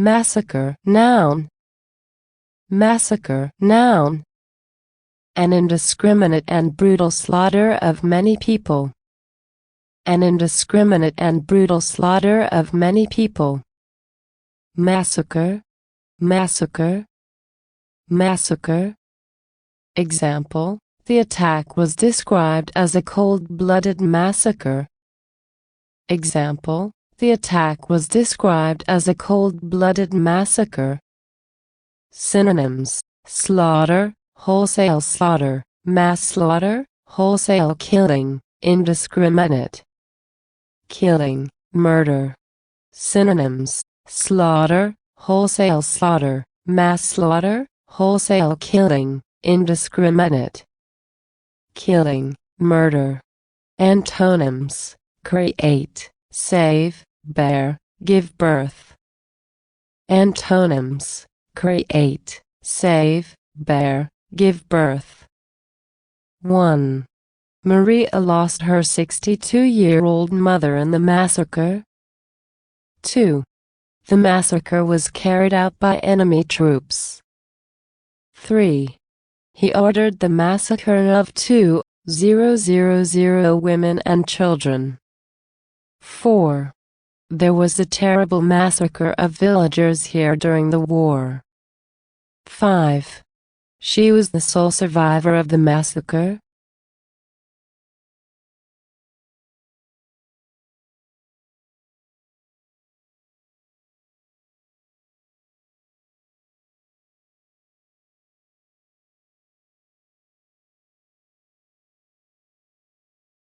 Massacre, noun. Massacre, noun. An indiscriminate and brutal slaughter of many people. An indiscriminate and brutal slaughter of many people. Massacre, massacre, massacre. Example: the attack was described as a cold-blooded massacre. Example: the attack was described as a cold-blooded massacre. Synonyms: slaughter, wholesale slaughter, mass slaughter, wholesale killing, indiscriminate. Killing, murder. Synonyms: slaughter, wholesale slaughter, mass slaughter, wholesale killing, indiscriminate. Killing, murder. Antonyms: create, save, bear, give birth. Antonyms: create, save, bear, give birth. 1. Maria lost her 62-year-old mother in the massacre. 2. The massacre was carried out by enemy troops. 3. He ordered the massacre of 2,000 women and children. 4. There was a terrible massacre of villagers here during the war. 5. She was the sole survivor of the massacre.